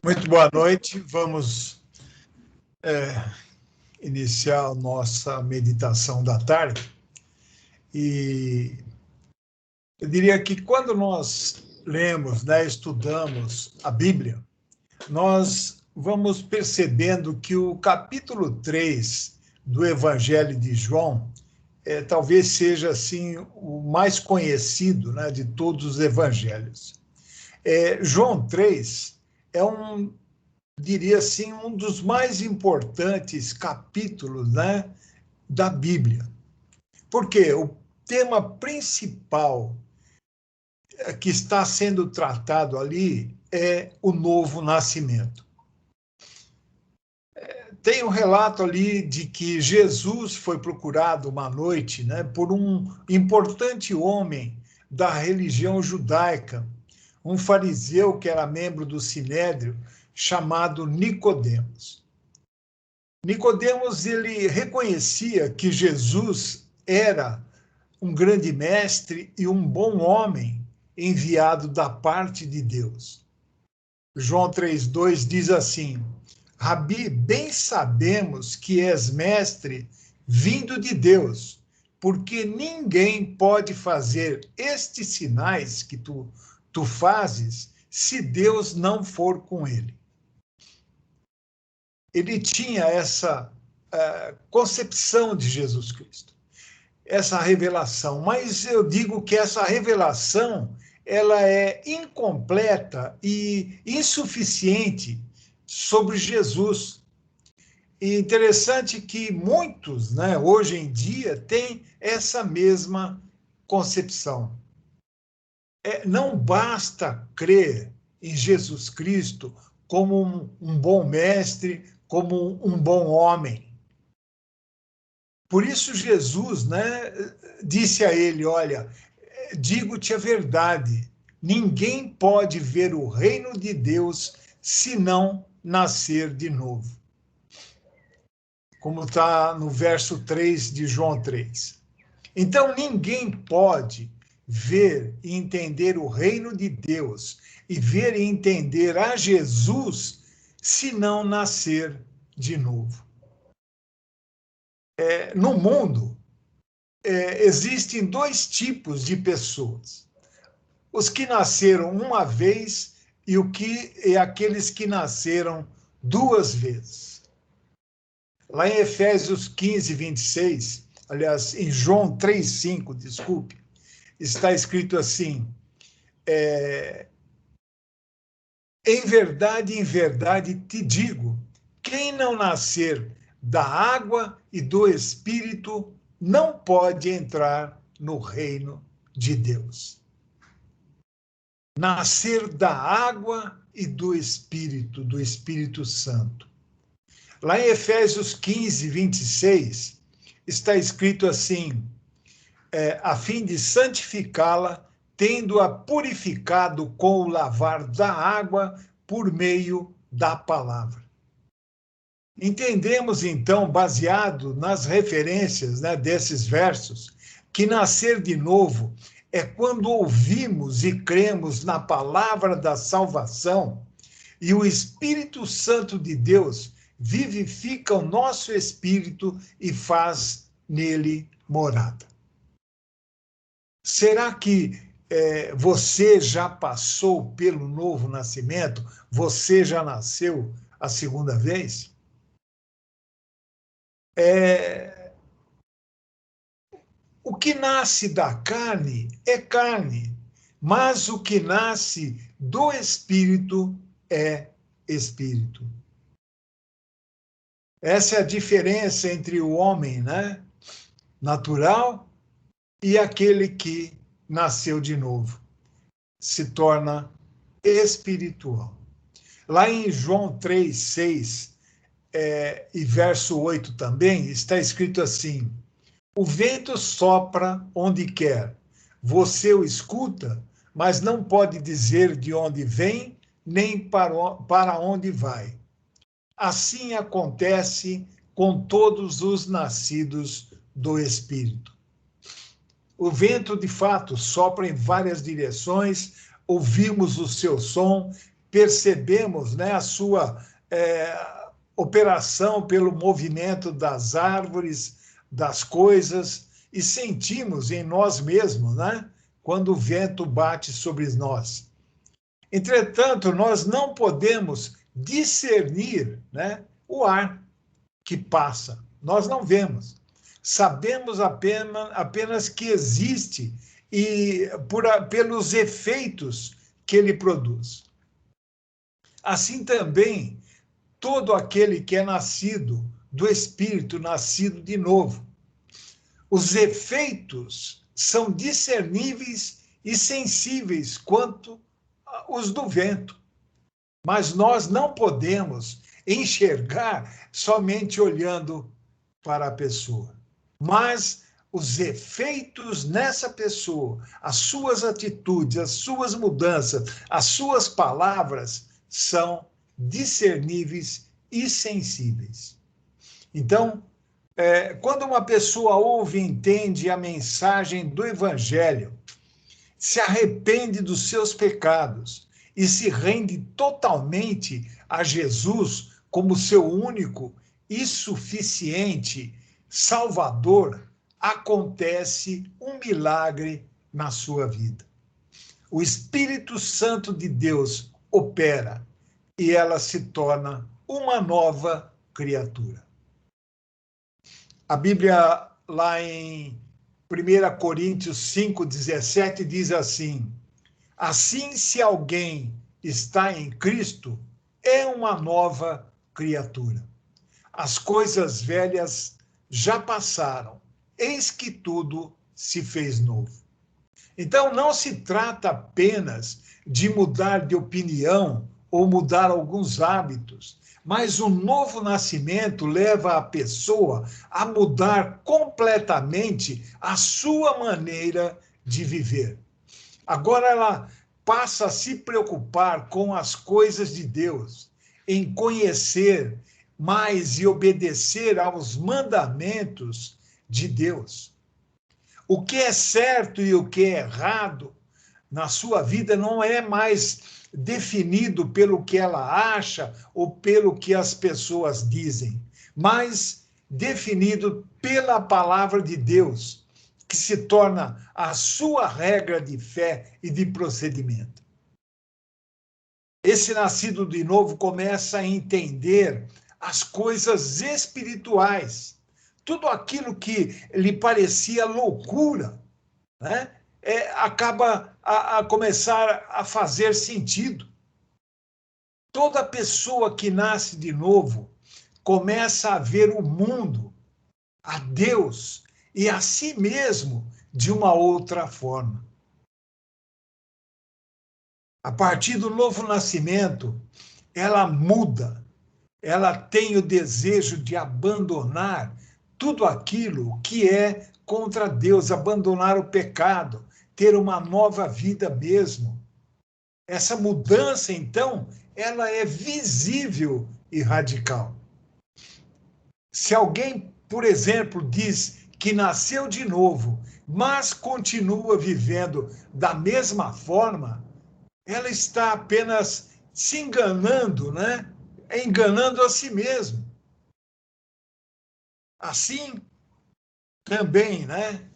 Muito boa noite. Vamos iniciar a nossa meditação da tarde. E eu diria que quando nós lemos, estudamos a Bíblia, nós vamos percebendo que o capítulo 3 do Evangelho de João talvez seja assim, o mais conhecido, de todos os evangelhos. João 3 diria assim, um dos mais importantes capítulos, da Bíblia. Porque o tema principal que está sendo tratado ali é o novo nascimento. Tem um relato ali de que Jesus foi procurado uma noite, por um importante homem da religião judaica, um fariseu que era membro do Sinédrio, chamado Nicodemos. Nicodemos, ele reconhecia que Jesus era um grande mestre e um bom homem enviado da parte de Deus. João 3,2 diz assim: Rabi, bem sabemos que és mestre vindo de Deus, porque ninguém pode fazer estes sinais que tu fazes se Deus não for com ele. Ele tinha essa concepção de Jesus Cristo, essa revelação, mas eu digo que essa revelação ela é incompleta e insuficiente sobre Jesus. E interessante que muitos, hoje em dia, têm essa mesma concepção. Não basta crer em Jesus Cristo como um bom mestre, como um bom homem. Por isso Jesus, disse a ele: olha, digo-te a verdade, ninguém pode ver o reino de Deus se não nascer de novo. Como está no verso 3 de João 3. Então, ninguém pode ver e entender o reino de Deus e ver e entender a Jesus se não nascer de novo. No mundo, existem dois tipos de pessoas: os que nasceram uma vez e aqueles que nasceram duas vezes. Lá em Efésios 15, 26, aliás, em João 3,5, desculpe, está escrito assim: em verdade te digo, quem não nascer da água e do Espírito não pode entrar no reino de Deus. Nascer da água e do Espírito Santo. Lá em Efésios 15, 26, está escrito assim: a fim de santificá-la, tendo-a purificado com o lavar da água por meio da palavra. Entendemos, então, baseado nas referências desses versos, que nascer de novo é quando ouvimos e cremos na palavra da salvação e o Espírito Santo de Deus vivifica o nosso espírito e faz nele morada. Será que você já passou pelo novo nascimento? Você já nasceu a segunda vez? O que nasce da carne é carne, mas o que nasce do Espírito é Espírito. Essa é a diferença entre o homem, natural e aquele que nasceu de novo. Se torna espiritual. Lá em João 3, 6 e verso 8 também, está escrito assim: o vento sopra onde quer, você o escuta, mas não pode dizer de onde vem, nem para onde vai. Assim acontece com todos os nascidos do Espírito. O vento, de fato, sopra em várias direções, ouvimos o seu som, percebemos, né, a sua operação pelo movimento das árvores, das coisas, e sentimos em nós mesmos, né, quando o vento bate sobre nós. Entretanto, nós não podemos discernir, né, o ar que passa. Nós não vemos. Sabemos apenas que existe e pelos efeitos que ele produz. Assim também, todo aquele que é nascido do Espírito, nascido de novo. Os efeitos são discerníveis e sensíveis quanto os do vento. Mas nós não podemos enxergar somente olhando para a pessoa. Mas os efeitos nessa pessoa, as suas atitudes, as suas mudanças, as suas palavras são discerníveis e sensíveis. Então, quando uma pessoa ouve e entende a mensagem do Evangelho, se arrepende dos seus pecados e se rende totalmente a Jesus como seu único e suficiente Salvador, acontece um milagre na sua vida. O Espírito Santo de Deus opera e ela se torna uma nova criatura. A Bíblia, lá em 1 Coríntios 5,17, diz assim: assim, se alguém está em Cristo, é uma nova criatura. As coisas velhas já passaram, eis que tudo se fez novo. Então, não se trata apenas de mudar de opinião ou mudar alguns hábitos, mas o novo nascimento leva a pessoa a mudar completamente a sua maneira de viver. Agora ela passa a se preocupar com as coisas de Deus, em conhecer mais e obedecer aos mandamentos de Deus. O que é certo e o que é errado na sua vida não é mais definido pelo que ela acha ou pelo que as pessoas dizem, mas definido pela palavra de Deus, que se torna a sua regra de fé e de procedimento. Esse nascido de novo começa a entender as coisas espirituais. Tudo aquilo que lhe parecia loucura, né, acaba a começar a fazer sentido. Toda pessoa que nasce de novo começa a ver o mundo, a Deus e a si mesmo de uma outra forma. A partir do novo nascimento, ela muda, ela tem o desejo de abandonar tudo aquilo que é contra Deus, abandonar o pecado, ter uma nova vida mesmo. Essa mudança, então, ela é visível e radical. Se alguém, por exemplo, diz que nasceu de novo, mas continua vivendo da mesma forma, ela está apenas se enganando, né? Enganando a si mesmo. Assim, também, né?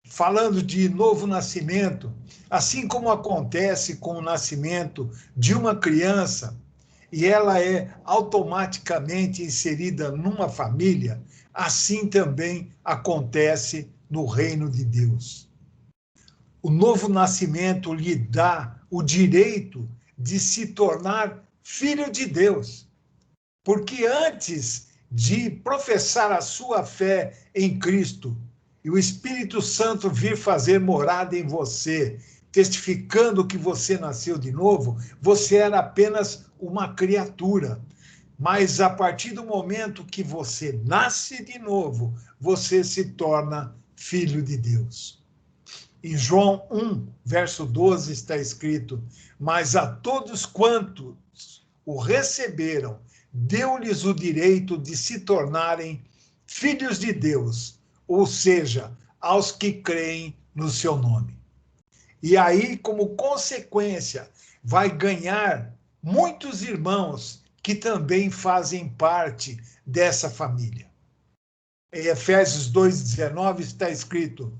Falando de novo nascimento, assim como acontece com o nascimento de uma criança, e ela é automaticamente inserida numa família, assim também acontece no reino de Deus. O novo nascimento lhe dá o direito de se tornar filho de Deus, porque antes de professar a sua fé em Cristo e o Espírito Santo vir fazer morada em você, testificando que você nasceu de novo, você era apenas uma criatura. Mas a partir do momento que você nasce de novo, você se torna filho de Deus. Em João 1, verso 12 está escrito: mas a todos quantos o receberam, deu-lhes o direito de se tornarem filhos de Deus, ou seja, aos que creem no seu nome. E aí, como consequência, vai ganhar muitos irmãos que também fazem parte dessa família. Em Efésios 2,19 está escrito: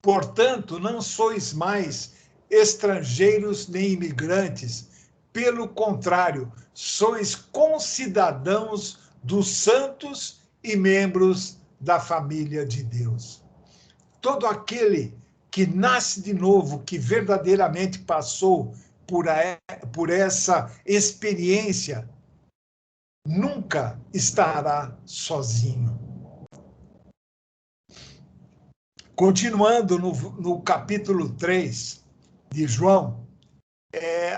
portanto, não sois mais estrangeiros nem imigrantes, pelo contrário, sois concidadãos dos santos e membros da família de Deus. Todo aquele que nasce de novo, que verdadeiramente passou por essa experiência, nunca estará sozinho. Continuando no capítulo 3 de João,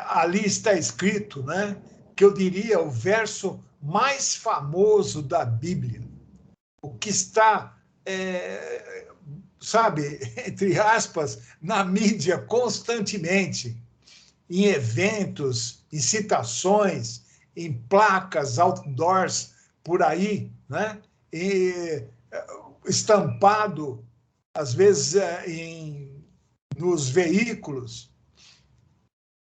ali está escrito, né, que eu diria o verso mais famoso da Bíblia, o que está, sabe, entre aspas, na mídia constantemente, em eventos, em citações, em placas, outdoors, por aí, né, e estampado, às vezes, nos veículos.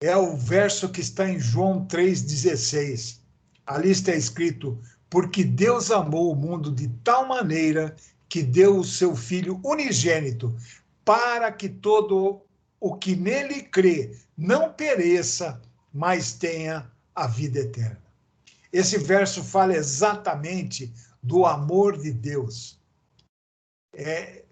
É o verso que está em João 3,16. Ali está escrito: porque Deus amou o mundo de tal maneira que deu o seu Filho unigênito, para que todo o que nele crê não pereça, mas tenha a vida eterna. Esse verso fala exatamente do amor de Deus.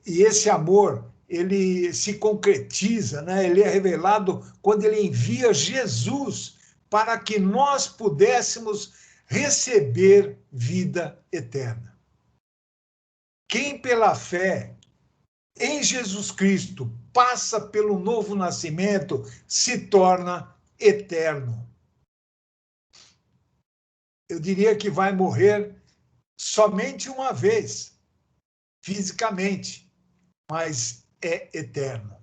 E esse amor, ele se concretiza, né? Ele é revelado quando ele envia Jesus para que nós pudéssemos receber vida eterna. Quem pela fé em Jesus Cristo passa pelo novo nascimento se torna eterno. Eu diria que vai morrer somente uma vez, fisicamente, mas é eterno.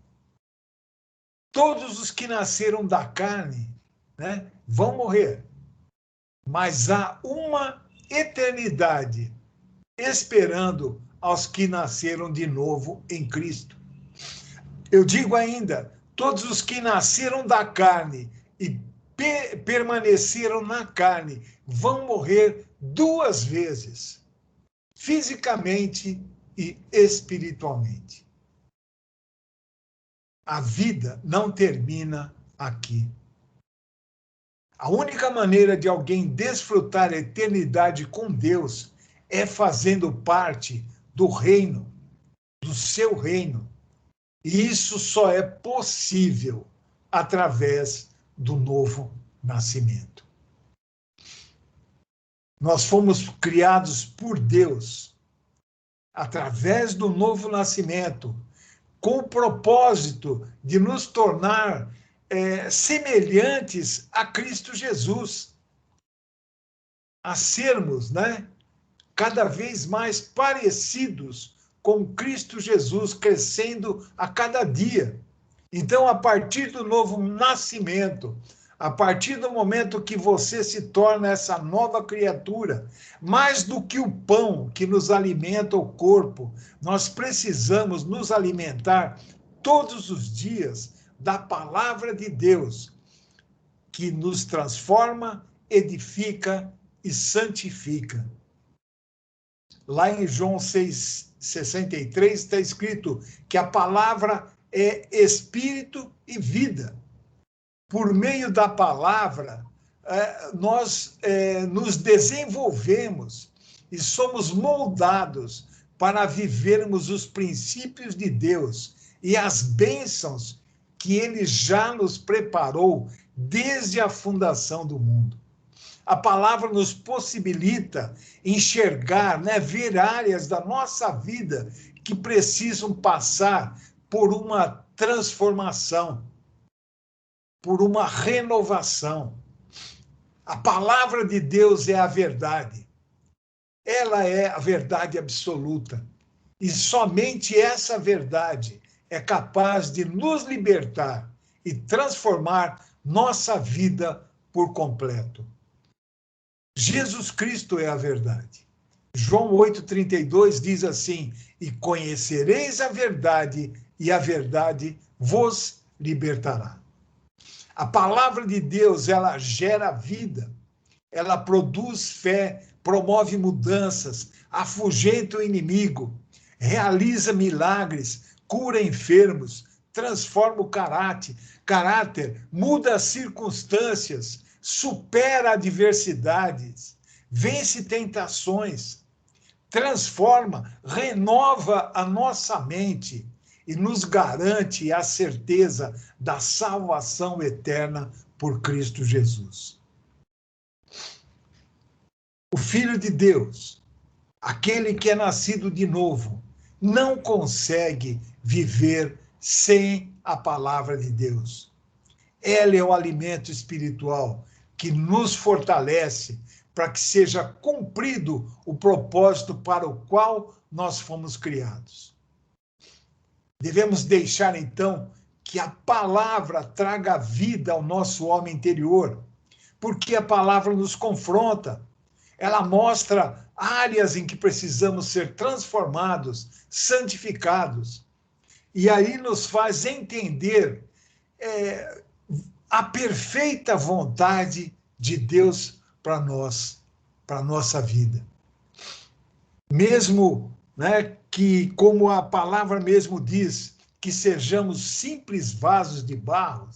Todos os que nasceram da carne, né, vão morrer, mas há uma eternidade esperando aos que nasceram de novo em Cristo. Eu digo ainda, todos os que nasceram da carne e permaneceram na carne vão morrer duas vezes, fisicamente e espiritualmente. A vida não termina aqui. A única maneira de alguém desfrutar a eternidade com Deus é fazendo parte do reino, do seu reino. E isso só é possível através do novo nascimento. Nós fomos criados por Deus através do novo nascimento, com o propósito de nos tornar semelhantes a Cristo Jesus, a sermos, né, cada vez mais parecidos com Cristo Jesus, crescendo a cada dia. Então, a partir do novo nascimento, a partir do momento que você se torna essa nova criatura, mais do que o pão que nos alimenta o corpo, nós precisamos nos alimentar todos os dias da palavra de Deus, que nos transforma, edifica e santifica. Lá em João 6,63 está escrito que a palavra é espírito e vida. Por meio da palavra, nós nos desenvolvemos e somos moldados para vivermos os princípios de Deus e as bênçãos que Ele já nos preparou desde a fundação do mundo. A palavra nos possibilita enxergar, né, ver áreas da nossa vida que precisam passar por uma transformação, por uma renovação. A palavra de Deus é a verdade. Ela é a verdade absoluta. E somente essa verdade é capaz de nos libertar e transformar nossa vida por completo. Jesus Cristo é a verdade. João 8,32 diz assim: e conhecereis a verdade, e a verdade vos libertará. A palavra de Deus, ela gera vida, ela produz fé, promove mudanças, afugenta o inimigo, realiza milagres, cura enfermos, transforma o caráter, muda as circunstâncias, supera adversidades, vence tentações, transforma, renova a nossa mente e nos garante a certeza da salvação eterna por Cristo Jesus. O Filho de Deus, aquele que é nascido de novo, não consegue viver sem a palavra de Deus. Ela é o alimento espiritual que nos fortalece para que seja cumprido o propósito para o qual nós fomos criados. Devemos deixar, então, que a palavra traga vida ao nosso homem interior, porque a palavra nos confronta, ela mostra áreas em que precisamos ser transformados, santificados, e aí nos faz entender a perfeita vontade de Deus para nós, para a nossa vida. Mesmo, né, que, como a palavra mesmo diz, que sejamos simples vasos de barro,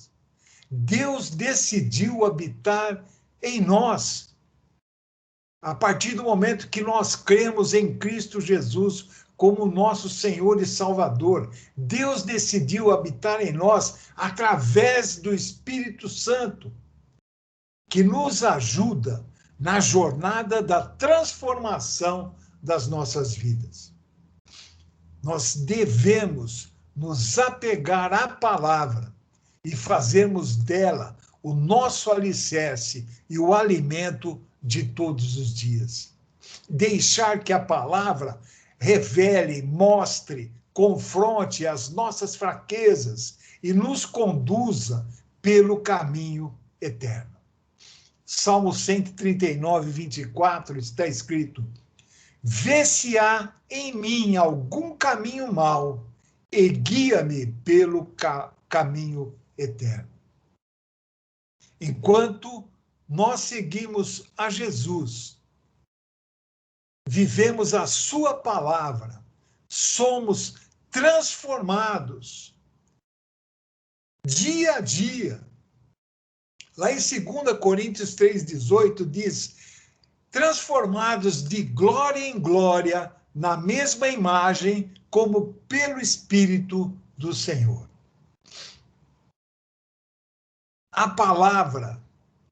Deus decidiu habitar em nós. A partir do momento que nós cremos em Cristo Jesus como nosso Senhor e Salvador, Deus decidiu habitar em nós através do Espírito Santo, que nos ajuda na jornada da transformação das nossas vidas. Nós devemos nos apegar à palavra e fazermos dela o nosso alicerce e o alimento de todos os dias. Deixar que a palavra revele, mostre, confronte as nossas fraquezas e nos conduza pelo caminho eterno. Salmo 139, 24 está escrito: vê se há em mim algum caminho mau e guia-me pelo caminho eterno. Enquanto nós seguimos a Jesus, vivemos a sua palavra, somos transformados dia a dia. Lá em 2 Coríntios 3,18 diz: transformados de glória em glória na mesma imagem, como pelo Espírito do Senhor. A palavra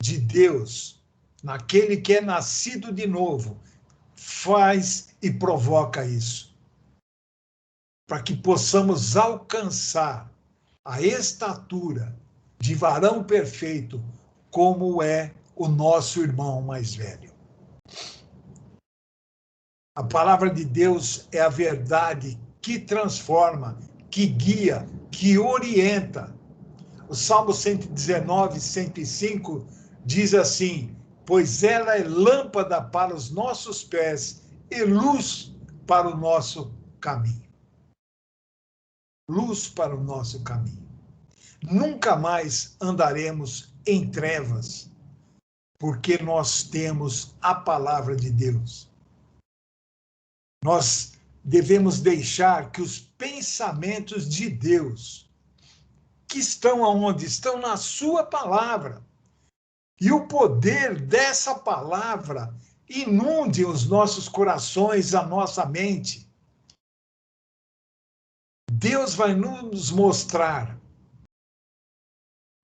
de Deus, naquele que é nascido de novo, faz e provoca isso, para que possamos alcançar a estatura de varão perfeito, como é o nosso irmão mais velho. A palavra de Deus é a verdade que transforma, que guia, que orienta. O Salmo 119, 105 diz assim: pois ela é lâmpada para os nossos pés e luz para o nosso caminho. Luz para o nosso caminho. Nunca mais andaremos em trevas, porque nós temos a palavra de Deus. Nós devemos deixar que os pensamentos de Deus, que estão aonde? Estão na sua palavra. E o poder dessa palavra inunde os nossos corações, a nossa mente. Deus vai nos mostrar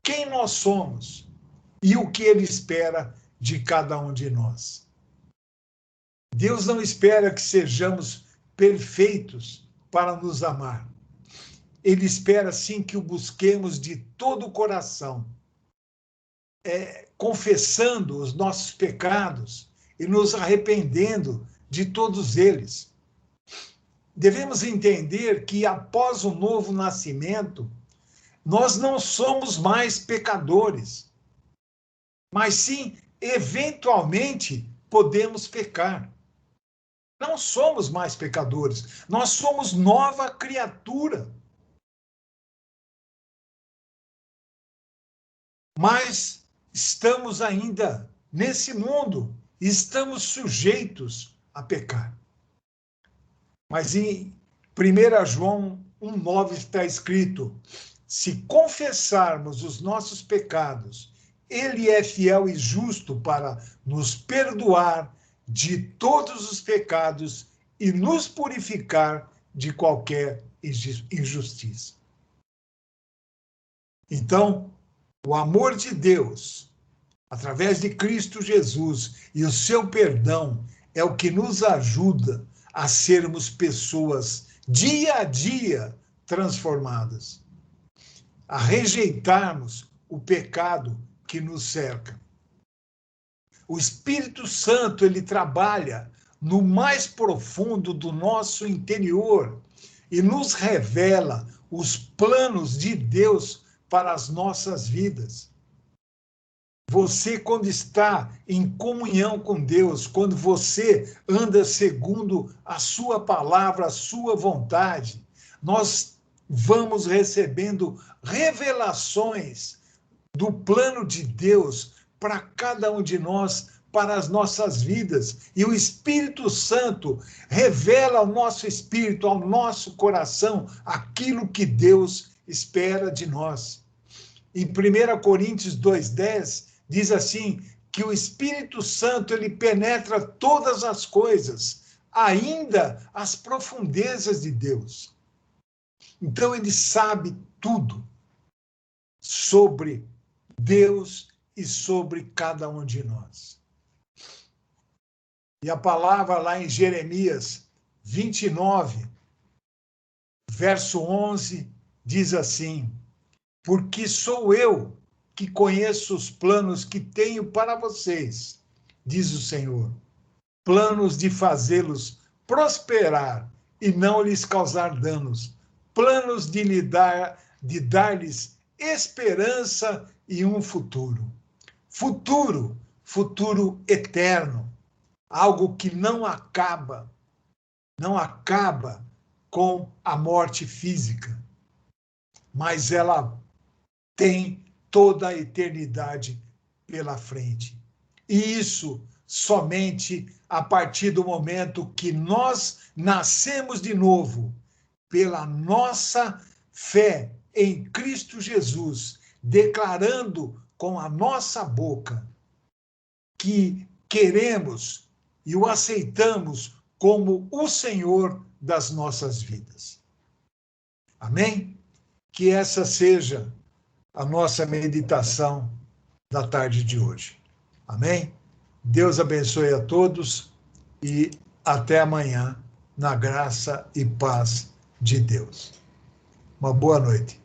quem nós somos e o que Ele espera de cada um de nós. Deus não espera que sejamos perfeitos para nos amar. Ele espera, sim, que o busquemos de todo o coração, confessando os nossos pecados e nos arrependendo de todos eles. Devemos entender que, após o novo nascimento, nós não somos mais pecadores, mas sim, eventualmente, podemos pecar. Não somos mais pecadores, nós somos nova criatura. Mas estamos ainda nesse mundo, estamos sujeitos a pecar. Mas em 1 João 1,9 está escrito: se confessarmos os nossos pecados, ele é fiel e justo para nos perdoar de todos os pecados e nos purificar de qualquer injustiça. Então, o amor de Deus, através de Cristo Jesus e o seu perdão, é o que nos ajuda a sermos pessoas dia a dia transformadas, a rejeitarmos o pecado que nos cerca. O Espírito Santo, ele trabalha no mais profundo do nosso interior e nos revela os planos de Deus para as nossas vidas. Você, quando está em comunhão com Deus, quando você anda segundo a sua palavra, a sua vontade, nós vamos recebendo revelações do plano de Deus para cada um de nós, para as nossas vidas. E o Espírito Santo revela ao nosso espírito, ao nosso coração, aquilo que Deus espera de nós. Em 1 Coríntios 2,10, diz assim, que o Espírito Santo, ele penetra todas as coisas, ainda as profundezas de Deus. Então, ele sabe tudo sobre Deus e sobre cada um de nós. E a palavra lá em Jeremias 29, verso 11, diz assim: porque sou eu que conheço os planos que tenho para vocês, diz o Senhor, planos de fazê-los prosperar e não lhes causar danos, planos de dar-lhes esperança e um futuro. Futuro eterno, algo que não acaba com a morte física, mas ela tem toda a eternidade pela frente. E isso somente a partir do momento que nós nascemos de novo, pela nossa fé em Cristo Jesus, declarando com a nossa boca que queremos e o aceitamos como o Senhor das nossas vidas. Amém? Que essa seja a nossa meditação da tarde de hoje. Amém? Deus abençoe a todos e até amanhã, na graça e paz de Deus. Uma boa noite.